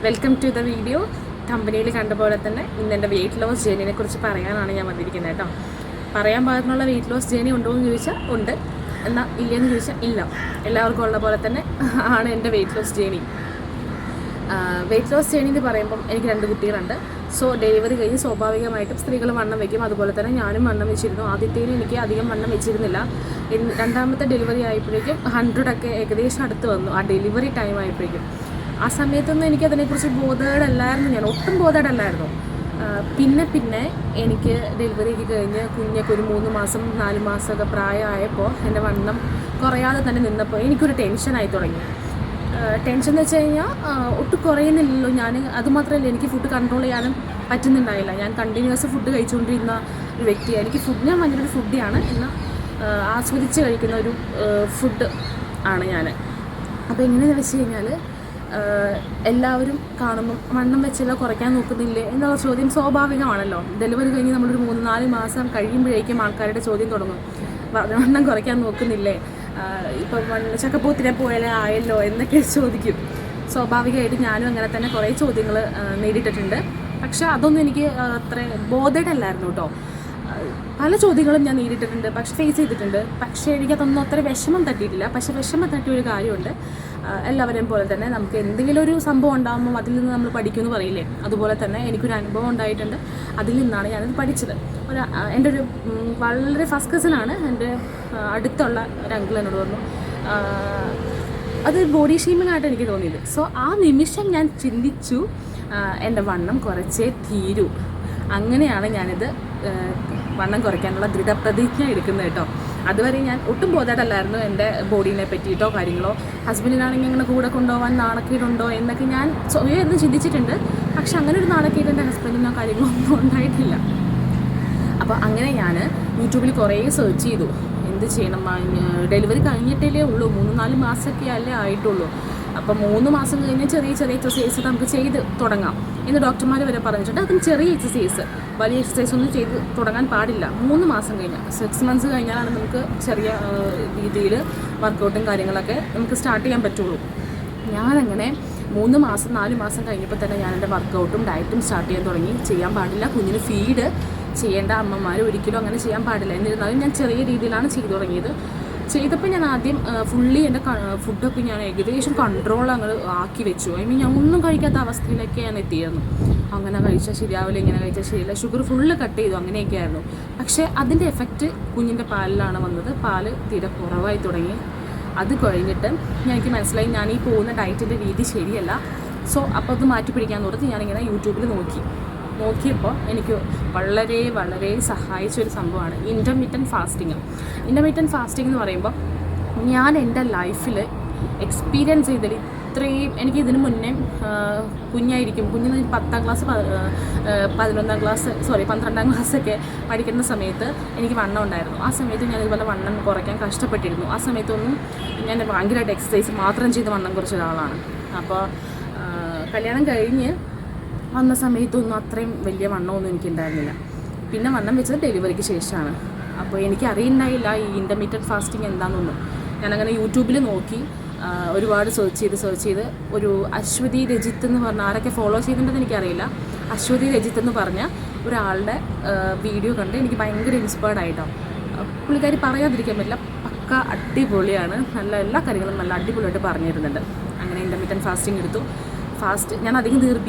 Welcome to the video. കമ്പനിയിൽ കണ്ട പോലെ തന്നെ ഇന്ന് എൻ്റെ വെയിറ്റ് ലോസ് ജേർണിയെ കുറിച്ച് പറയാനാണ് ഞാൻ വന്നിരിക്കുന്നത് കേട്ടോ. പറയാൻ പാകത്തിനുള്ള വെയിറ്റ് ലോസ് ജേർണി ഉണ്ടോ എന്ന് ചോദിച്ചാൽ ഉണ്ട്, എന്നാൽ ഇല്ലയെന്ന് ചോദിച്ചാൽ ഇല്ല. എല്ലാവർക്കും ഉള്ള പോലെ തന്നെ ആണ് എൻ്റെ weight loss journey. Weight loss journey എന്ന് പറയുമ്പം എനിക്ക് 2 കുട്ടികളുണ്ട്. സോ ഡെലിവറി കഴിഞ്ഞ് സ്വാഭാവികമായിട്ടും സ്ത്രീകൾ വണ്ണം വയ്ക്കും. അതുപോലെ തന്നെ ഞാനും വണ്ണം വെച്ചിരുന്നു. ആദ്യത്തേന് എനിക്ക് അധികം വണ്ണം വെച്ചിരുന്നില്ല. രണ്ടാമത്തെ ഡെലിവറി ആയപ്പോഴേക്കും 100 ഏകദേശം അടുത്ത് വന്നു. ആ ഡെലിവറി ടൈം ആയപ്പോഴേക്കും ആ സമയത്തൊന്നും എനിക്ക് അതിനെക്കുറിച്ച് ബോധേഡല്ലായിരുന്നു, ഞാൻ ഒട്ടും ബോധേഡല്ലായിരുന്നു. പിന്നെ എനിക്ക് ഡെലിവറി ഒക്കെ കഴിഞ്ഞ് കുഞ്ഞൊക്കെ ഒരു 3 മാസം 4 മാസമൊക്കെ പ്രായമായപ്പോൾ എൻ്റെ വണ്ണം കുറയാതെ തന്നെ നിന്നപ്പോൾ എനിക്കൊരു ടെൻഷനായി തുടങ്ങി. ടെൻഷൻ എന്ന് വെച്ച് കഴിഞ്ഞാൽ ഒട്ടും കുറയുന്നില്ലല്ലോ ഞാൻ. അതുമാത്രമല്ല, എനിക്ക് ഫുഡ് കൺട്രോൾ ചെയ്യാനും പറ്റുന്നുണ്ടായില്ല. ഞാൻ കണ്ടിന്യൂസ് ഫുഡ് കഴിച്ചുകൊണ്ടിരുന്ന ഒരു വ്യക്തിയാണ്. ഞാൻ ഭയങ്കര ഒരു ഫുഡിയാണ്, എന്നാൽ ആസ്വദിച്ച് കഴിക്കുന്ന ഒരു ഫുഡ് ആണ് ഞാൻ. അപ്പോൾ എങ്ങനെയെന്ന് വെച്ച് കഴിഞ്ഞാൽ എല്ലാവരും കാണുമ്പം വണ്ണം വെച്ചെല്ലാം കുറയ്ക്കാൻ നോക്കുന്നില്ലേ എന്നുള്ള ചോദ്യം സ്വാഭാവികമാണല്ലോ. ഡെലിവറി കഴിഞ്ഞ് നമ്മളൊരു 3-4 മാസം കഴിയുമ്പോഴേക്കും ആൾക്കാരുടെ ചോദ്യം തുടങ്ങും, വണ്ണം കുറയ്ക്കാൻ നോക്കുന്നില്ലേ, ഇപ്പം ചക്കപ്പൂത്തിനെ പോലെ ആയല്ലോ എന്നൊക്കെ ചോദിക്കും. സ്വാഭാവികമായിട്ട് ഞാനും അങ്ങനെ തന്നെ കുറേ ചോദ്യങ്ങൾ നേരിട്ടിട്ടുണ്ട്. പക്ഷേ അതൊന്നും എനിക്ക് അത്ര ബോധേഡല്ലായിരുന്നു കേട്ടോ. പല ചോദ്യങ്ങളും ഞാൻ നേരിട്ടിട്ടുണ്ട്, പക്ഷെ ഫേസ് ചെയ്തിട്ടുണ്ട്. പക്ഷേ എനിക്കതൊന്നും അത്ര വിഷമം തട്ടിയിട്ടില്ല. പക്ഷേ വിഷമം തട്ടിയൊരു കാര്യമുണ്ട്. എല്ലാവരെയും പോലെ തന്നെ നമുക്ക് എന്തെങ്കിലും ഒരു സംഭവം ഉണ്ടാകുമ്പോൾ അതിൽ നിന്ന് നമ്മൾ പഠിക്കുമെന്ന് പറയില്ലേ, അതുപോലെ തന്നെ എനിക്കൊരു അനുഭവം ഉണ്ടായിട്ടുണ്ട്. അതിൽ നിന്നാണ് ഞാനത് പഠിച്ചത്. എൻ്റെ ഒരു വളരെ ഫസ്റ്റ് കസിനാണ്, എൻ്റെ അടുത്തുള്ള ഒരു അങ്കിൾ എന്നോട് പറഞ്ഞു. അത് ബോഡി ഷേമിംഗ് ആയിട്ട് എനിക്ക് തോന്നിയത്. സോ ആ നിമിഷം ഞാൻ ചിന്തിച്ചു, എൻ്റെ വണ്ണം കുറച്ചേ തീരൂ. അങ്ങനെയാണ് ഞാനിത് വണ്ണം കുറയ്ക്കാനുള്ള ദൃഢപ്രതിജ്ഞ എടുക്കുന്നത് കേട്ടോ. അതുവരെ ഞാൻ ഒട്ടും ബോധേഡല്ലായിരുന്നു എൻ്റെ ബോഡീനെ പറ്റിയിട്ടോ കാര്യങ്ങളോ. ഹസ്ബൻഡിനാണെങ്കിൽ അങ്ങനെ കൂടെ കൊണ്ടുപോകാൻ നാണക്കേടുണ്ടോ എന്നൊക്കെ ഞാൻ സ്വയം എന്ന് ചിന്തിച്ചിട്ടുണ്ട്. പക്ഷെ അങ്ങനെ ഒരു നാണക്കേട് എൻ്റെ ഹസ്ബൻഡിനോ കാര്യങ്ങളോ ഒന്നും ഉണ്ടായിട്ടില്ല. അപ്പോൾ അങ്ങനെ ഞാൻ യൂട്യൂബിൽ കുറേ സെർച്ച് ചെയ്തു, എന്ത് ചെയ്യണം. ഡെലിവറി കഴിഞ്ഞിട്ടേ ഉള്ളൂ, 3-4 മാസമൊക്കെ അല്ലേ ആയിട്ടുള്ളൂ. അപ്പോൾ 3 മാസം കഴിഞ്ഞ് ചെറിയ എക്സസൈസ് നമുക്ക് ചെയ്ത് തുടങ്ങാം എന്ന് ഡോക്ടർമാർ വരെ പറഞ്ഞിട്ടുണ്ട്. അതും ചെറിയ എക്സസൈസ്, വലിയ എക്സസൈസ് ഒന്നും ചെയ്ത് തുടങ്ങാൻ പാടില്ല. 3 മാസം കഴിഞ്ഞാൽ 6 മന്ത്സ് കഴിഞ്ഞാലാണ് നമുക്ക് ചെറിയ രീതിയിൽ വർക്കൗട്ടും കാര്യങ്ങളൊക്കെ നമുക്ക് സ്റ്റാർട്ട് ചെയ്യാൻ പറ്റുള്ളൂ. ഞാനങ്ങനെ 3 മാസം 4 മാസം കഴിഞ്ഞപ്പോൾ തന്നെ ഞാൻ എൻ്റെ വർക്കൗട്ടും ഡയറ്റും സ്റ്റാർട്ട് ചെയ്യാൻ തുടങ്ങി. ചെയ്യാൻ പാടില്ല, കുഞ്ഞിന് ഫീഡ് ചെയ്യേണ്ട അമ്മമാർ ഒരിക്കലും അങ്ങനെ ചെയ്യാൻ പാടില്ല. എന്നിരുന്നാലും ഞാൻ ചെറിയ രീതിയിലാണ് ചെയ്തു തുടങ്ങിയത്. ചെയ്തപ്പോൾ ഞാൻ ആദ്യം ഫുള്ളി എൻ്റെ ഫുഡൊക്കെ ഞാൻ ഏകദേശം കൺട്രോൾ അങ്ങ് ആക്കി വെച്ചു. ഞാൻ ഒന്നും കഴിക്കാത്ത അവസ്ഥയിലൊക്കെ ഞാൻ എത്തിയിരുന്നു. അങ്ങനെ കഴിച്ചാൽ ശരിയാവില്ല, ഇങ്ങനെ കഴിച്ചാൽ ശരിയില്ല, ഷുഗർ ഫുള്ള് കട്ട് ചെയ്തു, അങ്ങനെയൊക്കെ ആയിരുന്നു. പക്ഷേ അതിൻ്റെ എഫക്റ്റ് കുഞ്ഞിൻ്റെ പാലിലാണ് വന്നത്. പാല് തീരെ കുറവായി തുടങ്ങി. അത് കഴിഞ്ഞിട്ട് എനിക്ക് മനസ്സിലായി ഞാൻ ഈ പോകുന്ന ഡയറ്റിൻ്റെ രീതി ശരിയല്ല. സോ അപ്പോൾ അത് മാറ്റി പിടിക്കാൻ ഓർത്ത് ഞാനിങ്ങനെ യൂട്യൂബിൽ നോക്കിയപ്പോൾ എനിക്ക് വളരെ സഹായിച്ചൊരു സംഭവമാണ് ഇൻ്റർമീഡിയൻറ്റ് ഫാസ്റ്റിങ്. ഇൻ്റർമീഡിയൻറ്റ് ഫാസ്റ്റിംഗ് എന്ന് പറയുമ്പോൾ ഞാൻ എൻ്റെ ലൈഫിൽ എക്സ്പീരിയൻസ് ചെയ്തതിൽ ഇത്രയും എനിക്ക് ഇതിന് മുന്നേ കുഞ്ഞിന് 10ാം ക്ലാസ് 12ാം ക്ലാസ്സൊക്കെ പഠിക്കുന്ന സമയത്ത് എനിക്ക് വണ്ണം ഉണ്ടായിരുന്നു. ആ സമയത്ത് ഞാൻ ഇതുപോലെ വണ്ണം കുറയ്ക്കാൻ കഷ്ടപ്പെട്ടിരുന്നു. ആ സമയത്തൊന്നും ഞാൻ ഭയങ്കരമായിട്ട് എക്സസൈസ് മാത്രം ചെയ്ത് വണ്ണം കുറച്ച ഒരാളാണ്. അപ്പോൾ കല്യാണം കഴിഞ്ഞ് വന്ന സമയത്തൊന്നും അത്രയും വലിയ വണ്ണമൊന്നും എനിക്കുണ്ടായിരുന്നില്ല. പിന്നെ വണ്ണം വെച്ചത് ഡെലിവറിക്ക് ശേഷമാണ്. അപ്പോൾ എനിക്ക് അറിയുന്നുണ്ടായില്ല ഈ ഇൻ്റർമീഡിയറ്റ് ഫാസ്റ്റിംഗ് എന്താണെന്നൊന്നും. ഞാനങ്ങനെ യൂട്യൂബിൽ നോക്കി ഒരുപാട് സെർച്ച് ചെയ്ത് ഒരു അശ്വതി രജിത്ത് എന്ന് പറഞ്ഞ, ആരൊക്കെ ഫോളോ ചെയ്തിട്ടുണ്ടെന്ന് എനിക്കറിയില്ല, അശ്വതി രജിത്ത് എന്ന് പറഞ്ഞ ഒരാളുടെ വീഡിയോ കണ്ട് എനിക്ക് ഭയങ്കര ഇൻസ്പയർഡ് ആയിട്ടോ. പുള്ളിക്കാരി പറയാതിരിക്കാൻ പറ്റില്ല, പക്ക അടിപൊളിയാണ്. എല്ലാ കാര്യങ്ങളും നല്ല അടിപൊളിയായിട്ട് പറഞ്ഞു തരുന്നുണ്ട്. അങ്ങനെ ഇൻ്റർമീഡിയറ്റ് ഫാസ്റ്റിംഗ് എടുത്തു. ഞാൻ അധികം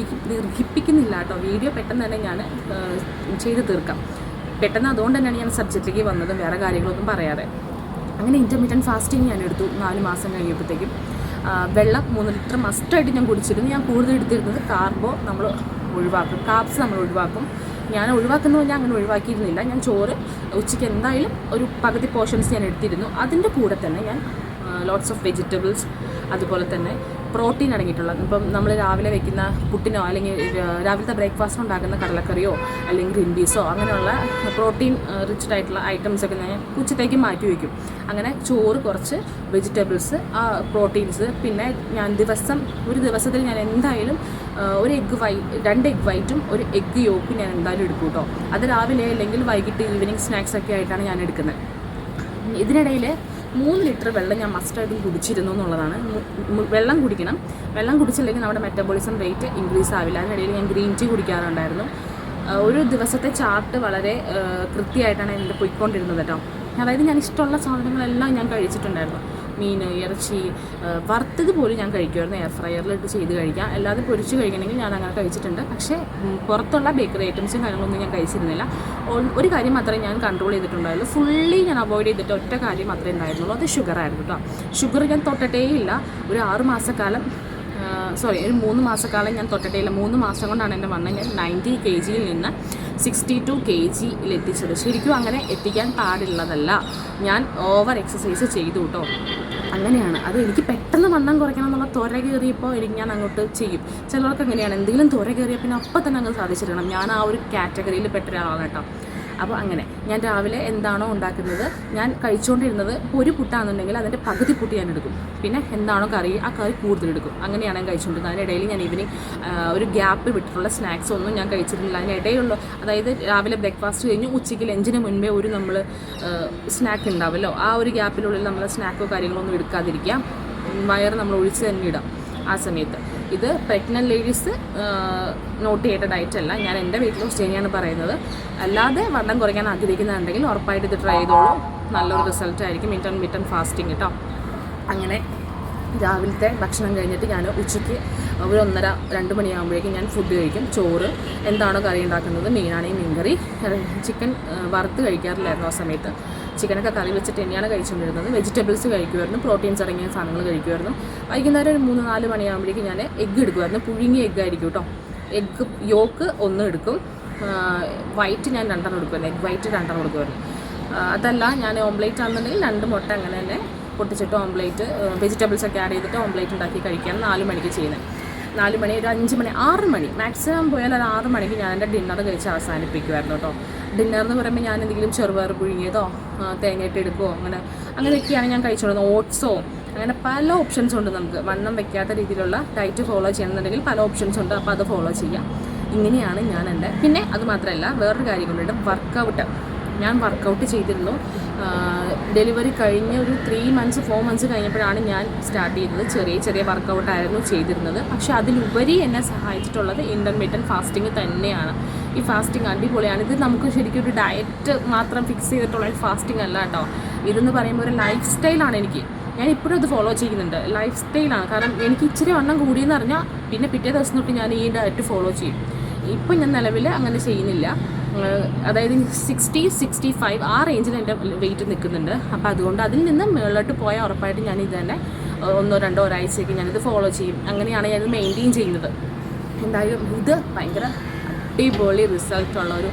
ദീർഘിപ്പിക്കുന്നില്ല കേട്ടോ. വീഡിയോ പെട്ടെന്ന് തന്നെ ഞാൻ ചെയ്ത് തീർക്കാം. പെട്ടെന്ന് അതുകൊണ്ട് തന്നെയാണ് ഞാൻ സബ്ജക്റ്റിലേക്ക് വന്നത്, വേറെ കാര്യങ്ങളൊന്നും പറയാതെ. അങ്ങനെ ഇൻ്റർമീഡിയൻറ്റ് ഫാസ്റ്റിംഗ് ഞാൻ എടുത്തു. 4 മാസം കഴിയുമ്പോഴത്തേക്കും വെള്ളം 3 ലിറ്റർ മസ്റ്റായിട്ട് ഞാൻ കുടിച്ചിരുന്നു. ഞാൻ കൂടുതൽ എടുത്തിരുന്നത് കാർബ്സ് നമ്മൾ ഒഴിവാക്കും. ഞാൻ ഒഴിവാക്കുന്ന പറഞ്ഞാൽ അങ്ങനെ ഒഴിവാക്കിയിരുന്നില്ല. ഞാൻ ചോറ് ഉച്ചയ്ക്ക് എന്തായാലും ഒരു പകുതി പോർഷൻസ് ഞാൻ എടുത്തിരുന്നു. അതിൻ്റെ കൂടെ തന്നെ ഞാൻ ലോട്ട്സ് ഓഫ് വെജിറ്റബിൾസ്, അതുപോലെ തന്നെ പ്രോട്ടീൻ അടങ്ങിയിട്ടുള്ള, ഇപ്പം നമ്മൾ രാവിലെ വെക്കുന്ന പുട്ടിനോ അല്ലെങ്കിൽ രാവിലത്തെ ബ്രേക്ക്ഫാസ്റ്റിനോ ഉണ്ടാക്കുന്ന കടലക്കറിയോ അല്ലെങ്കിൽ ഗ്രീൻ പീസോ അങ്ങനെയുള്ള പ്രോട്ടീൻ റിച്ച്ഡ് ആയിട്ടുള്ള ഐറ്റംസൊക്കെ ഞാൻ ഉച്ചത്തേക്ക് മാറ്റി വയ്ക്കും. അങ്ങനെ ചോറ്, കുറച്ച് വെജിറ്റബിൾസ്, പ്രോട്ടീൻസ്, പിന്നെ ഞാൻ ഒരു ദിവസത്തിൽ ഞാൻ എന്തായാലും 2 എഗ് വൈറ്റും 1 എഗ് യോക്കും ഞാൻ എന്തായാലും എടുക്കും കേട്ടോ. അത് രാവിലെ അല്ലെങ്കിൽ വൈകിട്ട് ഈവനിങ് സ്നാക്സ് ഒക്കെ ആയിട്ടാണ് ഞാൻ എടുക്കുന്നത്. ഇതിനിടയിൽ 3 ലിറ്റർ വെള്ളം ഞാൻ മസ്റ്റായിട്ടും കുടിച്ചിരുന്നു എന്നുള്ളതാണ്. വെള്ളം കുടിക്കണം. വെള്ളം കുടിച്ചില്ലെങ്കിൽ നമ്മുടെ മെറ്റബോളിസം റേറ്റ് ഇൻക്രീസ് ആവില്ല. അതിനിടയിൽ ഞാൻ ഗ്രീൻ ടീ കുടിക്കാറുണ്ടായിരുന്നു. ഒരു ദിവസത്തെ ചാർട്ട് വളരെ കൃത്യമായിട്ടാണ് എൻ്റെ പോയിക്കൊണ്ടിരുന്നത് കേട്ടോ. അതായത് ഞാൻ ഇഷ്ടമുള്ള സാധനങ്ങളെല്ലാം ഞാൻ കഴിച്ചിട്ടുണ്ടായിരുന്നു. മീൻ, ഇറച്ചി, വറുത്തത് പോലും ഞാൻ കഴിക്കുമായിരുന്നു. എയർ ഫ്രയറിലിട്ട് ചെയ്ത് കഴിക്കാം. അല്ലാതെ പൊരിച്ച് കഴിക്കണമെങ്കിൽ ഞാൻ അങ്ങനെ കഴിച്ചിട്ടുണ്ട്. പക്ഷേ പുറത്തുള്ള ബേക്കറി ഐറ്റംസും കാര്യങ്ങളൊന്നും ഞാൻ കഴിച്ചിരുന്നില്ല. ഒരു കാര്യം മാത്രമേ ഞാൻ കൺട്രോൾ ചെയ്തിട്ടുണ്ടായുള്ളൂ. ഫുള്ളി ഞാൻ അവോയ്ഡ് ചെയ്തിട്ട് ഒറ്റ കാര്യം മാത്രമേ ഉണ്ടായിരുന്നുള്ളൂ. അത് ഷുഗറായിരുന്നു കേട്ടോ. ഷുഗർ ഞാൻ തൊട്ടിട്ടേ ഇല്ല. ഒരു 3 മാസക്കാലം ഞാൻ തൊട്ടിട്ടേ ഇല്ല. 3 മാസം കൊണ്ടാണ് എൻ്റെ വണ്ണം ഞാൻ 90 kg നിന്ന് 62 kg എത്തിച്ചത്. ശരിക്കും അങ്ങനെ എത്തിക്കാൻ പാടുള്ളതല്ല. ഞാൻ ഓവർ എക്സസൈസ് ചെയ്തു കേട്ടോ. അങ്ങനെയാണ് അത്. എനിക്ക് പെട്ടെന്ന് വണ്ണം കുറയ്ക്കണം എന്നുള്ള ത്വര കയറിയപ്പോൾ ഞാൻ അങ്ങോട്ട് ചെയ്യും. ചിലർക്ക് അങ്ങനെയാണ്, എന്തെങ്കിലും ത്വര കയറിയാൽ പിന്നെ അപ്പം തന്നെ അങ്ങ് സാധിച്ചിരിക്കണം. ഞാൻ ആ ഒരു കാറ്റഗറിയിൽ പെട്ട ഒരാളാണ് കേട്ടോ. അപ്പോൾ അങ്ങനെ ഞാൻ രാവിലെ എന്താണോ ഉണ്ടാക്കുന്നത്, ഞാൻ കഴിച്ചുകൊണ്ടിരുന്നത് ഒരു പുട്ടാണെന്നുണ്ടെങ്കിൽ അതിൻ്റെ പകുതി പുട്ട് ഞാൻ എടുക്കും. പിന്നെ എന്താണോ കറി, ആ കറി കൂടുതലെടുക്കും. അങ്ങനെയാണ് ഞാൻ കഴിച്ചുകൊണ്ടിരുന്നത്. അതിനിടയിൽ ഞാൻ ഈവനിങ് ഒരു ഗ്യാപ്പ് വിട്ടിട്ടുള്ള സ്നാക്സ് ഒന്നും ഞാൻ കഴിച്ചിരുന്നില്ല. അതിനിടയിലുള്ള, അതായത് രാവിലെ ബ്രേക്ക്ഫാസ്റ്റ് കഴിഞ്ഞ് ഉച്ചയ്ക്ക് ലഞ്ചിന് മുൻപേ ഒരു നമ്മൾ സ്നാക്ക് ഉണ്ടാവുമല്ലോ, ആ ഒരു ഗ്യാപ്പിനുള്ളിൽ നമ്മൾ സ്നാക്കോ കാര്യങ്ങളൊന്നും എടുക്കാതിരിക്കുക. വയറ് നമ്മൾ ഒഴിച്ച് തന്നെ ഇടാം ആ സമയത്ത്. ഇത് പ്രഗ്നൻറ്റ് ലേഡീസ് നോട്ട് ചെയ്യേണ്ട ഡയറ്റ് അല്ല. ഞാൻ എൻ്റെ വെയിറ്റ് ലോസ് ജേണിയാണ് പറയുന്നത്. അല്ലാതെ വണ്ണം കുറയ്ക്കാൻ ആഗ്രഹിക്കുന്നുണ്ടെങ്കിൽ ഉറപ്പായിട്ട് ഇത് ട്രൈ ചെയ്തോളൂ. നല്ലൊരു റിസൾട്ട് ആയിരിക്കും. ഇൻ്റർമീഡിയറ്റ് ഫാസ്റ്റിംഗ് കേട്ടോ. അങ്ങനെ രാവിലത്തെ ഭക്ഷണം കഴിഞ്ഞിട്ട് ഞാൻ ഉച്ചയ്ക്ക് ഒരു 1:30-2 മണിയാകുമ്പോഴേക്കും ഞാൻ ഫുഡ് കഴിക്കും. ചോറ്, എന്താണോ കറി ഉണ്ടാക്കുന്നത്, മീനാണെങ്കിൽ മീൻകറി. ചിക്കൻ വറുത്ത് കഴിക്കാറില്ലായിരുന്നു ആ സമയത്ത്. ചിക്കനൊക്കെ കറി വെച്ചിട്ട് തന്നെയാണ് കഴിച്ചുകൊണ്ടിരുന്നത്. വെജിറ്റബിൾസ് കഴിക്കുമായിരുന്നു, പ്രോട്ടീൻസ് അടങ്ങിയ സാധനങ്ങൾ കഴിക്കുമായിരുന്നു. വൈകുന്നേരം ഒരു 3-4 മണിയാകുമ്പോഴേക്കും ഞാൻ എഗ്ഗ് എടുക്കുമായിരുന്നു. പുഴുങ്ങിയ എഗ്ഗ് ആയിരിക്കും കേട്ടോ. എഗ്ഗ് യോക്ക് 1 എടുക്കും, വൈറ്റ് ഞാൻ 2 എടുക്കുമായിരുന്നു. Egg white 2 എടുക്കുമായിരുന്നു. അതല്ല, ഞാൻ ഓംലേറ്റ് ആണെന്നുണ്ടെങ്കിൽ 2 മുട്ട അങ്ങനെ തന്നെ പൊട്ടിച്ചിട്ട് ഓംലേറ്റ്, വെജിറ്റബിൾസൊക്കെ ആഡ് ചെയ്തിട്ട് ഓംലേറ്റ് ഉണ്ടാക്കി കഴിക്കുകയാണ് 4 മണിക്ക് ചെയ്യുന്നത്. 4 മണി, ഒരു 5 മണി, 6 മണി മാക്സിമം പോയാൽ ഒരു 6 മണിക്ക് ഞാൻ എൻ്റെ ഡിന്നർ കഴിച്ച് അവസാനിപ്പിക്കുമായിരുന്നു കേട്ടോ. ഡിന്നർ എന്ന് പറയുമ്പോൾ ഞാൻ എന്തെങ്കിലും ചെറുപയർ പുഴുങ്ങിയതോ തേങ്ങയിട്ട് എടുക്കുകയോ അങ്ങനെയൊക്കെയാണ് ഞാൻ കഴിച്ചുകൊണ്ടിരുന്നത്. ഓട്സോ, അങ്ങനെ പല ഓപ്ഷൻസ് ഉണ്ട്. നമുക്ക് വണ്ണം വെക്കാത്ത രീതിയിലുള്ള ഡയറ്റ് ഫോളോ ചെയ്യണമെന്നുണ്ടെങ്കിൽ പല ഓപ്ഷൻസ് ഉണ്ട്. അപ്പോൾ അത് ഫോളോ ചെയ്യാം. ഇങ്ങനെയാണ് ഞാൻ എൻ്റെ. പിന്നെ അത് മാത്രമല്ല, വേറൊരു കാര്യം കൊണ്ടുണ്ട്, വർക്കൗട്ട്. ഞാൻ വർക്കൗട്ട് ചെയ്തിരുന്നു. ഡെലിവറി കഴിഞ്ഞ് ഒരു 3-4 മന്ത്സ് കഴിഞ്ഞപ്പോഴാണ് ഞാൻ സ്റ്റാർട്ട് ചെയ്തത്. ചെറിയ വർക്കൗട്ടായിരുന്നു ചെയ്തിരുന്നത്. പക്ഷേ അതിലുപരി എന്നെ സഹായിച്ചിട്ടുള്ളത് ഇൻ്റർമീഡിയറ്റ് ഫാസ്റ്റിംഗ് തന്നെയാണ്. ഈ ഫാസ്റ്റിംഗ് അടിപൊളിയാണ്. ഇത് നമുക്ക് ശരിക്കും ഒരു ഡയറ്റ് മാത്രം ഫിക്സ് ചെയ്തിട്ടുള്ള ഒരു ഫാസ്റ്റിംഗ് അല്ല കേട്ടോ. ഇതെന്ന് പറയുമ്പോൾ ഒരു ലൈഫ് സ്റ്റൈലാണ്. ഞാൻ ഇപ്പോഴും അത് ഫോളോ ചെയ്യുന്നുണ്ട്. ലൈഫ് സ്റ്റൈലാണ്. കാരണം എനിക്ക് ഇച്ചിരി വണ്ണം കൂടിയെന്ന് പറഞ്ഞാൽ പിന്നെ പിറ്റേ ദിവസം തൊട്ട് ഞാൻ ഈ ഡയറ്റ് ഫോളോ ചെയ്യും. ഇപ്പം ഞാൻ നിലവിൽ അങ്ങനെ ചെയ്യുന്നില്ല. അതായത് 60-65 ആ റേഞ്ചിൽ എൻ്റെ വെയിറ്റ് നിൽക്കുന്നുണ്ട്. അപ്പോൾ അതുകൊണ്ട് അതിൽ നിന്ന് മുകളിലോട്ട് പോയാൽ ഉറപ്പായിട്ട് ഞാൻ ഇത് തന്നെ 1-2 ഒരാഴ്ചയ്ക്ക് ഞാനിത് ഫോളോ ചെയ്യും. അങ്ങനെയാണ് ഞാനിത് മെയിൻറ്റെയിൻ ചെയ്യുന്നത്. എന്തായാലും ഇത് ഭയങ്കര അടിപൊളി റിസൾട്ടുള്ളൊരു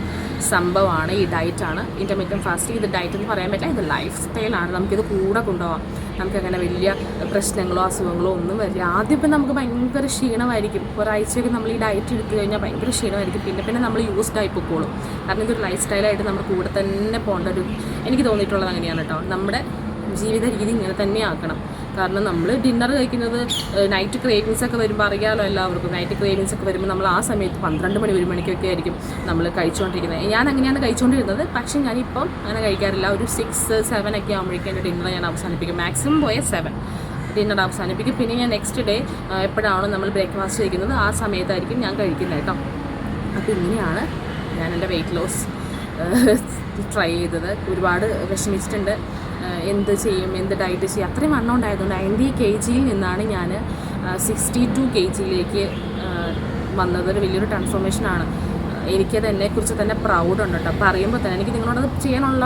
സംഭവമാണ്. ഈ ഡയറ്റാണ് ഇൻ്റർമീഡിയറ്റ് ഫാസ്റ്റിംഗ്. ഇത് ഡയറ്റ് എന്ന് പറയാൻ പറ്റില്ല, ഇത് ലൈഫ് സ്റ്റൈലാണ്. നമുക്കിത് കൂടെ കൊണ്ടുപോകാം. നമുക്കങ്ങനെ വലിയ പ്രശ്നങ്ങളോ അസുഖങ്ങളോ ഒന്നും വരില്ല. ആദ്യം ഇപ്പം നമുക്ക് ഭയങ്കര ക്ഷീണമായിരിക്കും. ഒരാഴ്ചയൊക്കെ നമ്മൾ ഈ ഡയറ്റ് എടുത്തു കഴിഞ്ഞാൽ ഭയങ്കര ക്ഷീണമായിരിക്കും. പിന്നെ നമ്മൾ യൂസ്ഡ് ആയി പൊക്കോളും. കാരണം ഇതൊരു ലൈഫ് സ്റ്റൈലായിട്ട് നമ്മുടെ കൂടെ തന്നെ പോകേണ്ട ഒരു, എനിക്ക് തോന്നിയിട്ടുള്ളത് അങ്ങനെയാണ് കേട്ടോ. നമ്മുടെ ജീവിത രീതി ഇങ്ങനെ തന്നെ ആക്കണം. കാരണം നമ്മൾ ഡിന്നർ കഴിക്കുന്നത് നൈറ്റ് ക്രേവിങ്സ് ഒക്കെ വരുമ്പോൾ അറിയാമല്ലോ എല്ലാവർക്കും. നൈറ്റ് ക്രേവിങ്സ് ഒക്കെ വരുമ്പോൾ നമ്മൾ ആ സമയത്ത് 12 മണി 1 മണിക്കൊക്കെ ആയിരിക്കും നമ്മൾ കഴിച്ചുകൊണ്ടിരിക്കുന്നത്. ഞാൻ അങ്ങനെയാണ് കഴിച്ചുകൊണ്ടിരുന്നത്. പക്ഷേ ഞാനിപ്പം അങ്ങനെ കഴിക്കാറില്ല. ഒരു 6-7 ഒക്കെ ആകുമ്പോഴേക്കും എൻ്റെ ഡിന്നർ ഞാൻ അവസാനിപ്പിക്കും. മാക്സിമം പോയ 7 ഡിന്നർ അവസാനിപ്പിക്കും. പിന്നെ ഞാൻ നെക്സ്റ്റ് ഡേ എപ്പോഴാണോ നമ്മൾ ബ്രേക്ക്ഫാസ്റ്റ് കഴിക്കുന്നത് ആ സമയത്തായിരിക്കും ഞാൻ കഴിക്കുന്നത് കേട്ടോ. അപ്പോൾ ഇങ്ങനെയാണ് ഞാൻ എൻ്റെ വെയിറ്റ് ലോസ് ട്രൈ ചെയ്തത്. ഒരുപാട് വിഷമിച്ചിട്ടുണ്ട്. എന്ത് ചെയ്യും, എന്ത് ഡയറ്റ് ചെയ്യും. അത്രയും വണ്ണം ഉണ്ടായതുകൊണ്ട് 90 kg നിന്നാണ് ഞാൻ 62 kg വന്നത്. ഒരു വലിയൊരു ട്രാൻസ്ഫോർമേഷനാണ്. എനിക്കത് എന്നെക്കുറിച്ച് തന്നെ പ്രൗഡുണ്ട് കേട്ടോ. പറയുമ്പോൾ തന്നെ എനിക്ക് നിങ്ങളോടത് ചെയ്യാനുള്ള,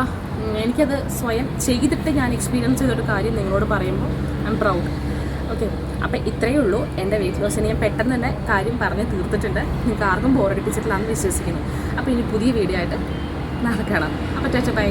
എനിക്കത് സ്വയം ചെയ്തിട്ട് ഞാൻ എക്സ്പീരിയൻസ് ചെയ്തൊരു കാര്യം നിങ്ങളോട് പറയുമ്പോൾ ഐ എം പ്രൗഡ്. ഓക്കെ, അപ്പോൾ ഇത്രയേ ഉള്ളൂ എൻ്റെ വെയിറ്റ് ലോസിന്. ഞാൻ പെട്ടെന്ന് തന്നെ കാര്യം പറഞ്ഞ് തീർത്തിട്ടുണ്ട്. നിങ്ങൾക്ക് ആർക്കും ബോറടിപ്പിച്ചിട്ടില്ലാന്ന് വിശ്വസിക്കുന്നു. അപ്പോൾ ഇനി പുതിയ വീഡിയോ ആയിട്ട് നാളെ കാണാം. അപ്പോൾ ബൈ.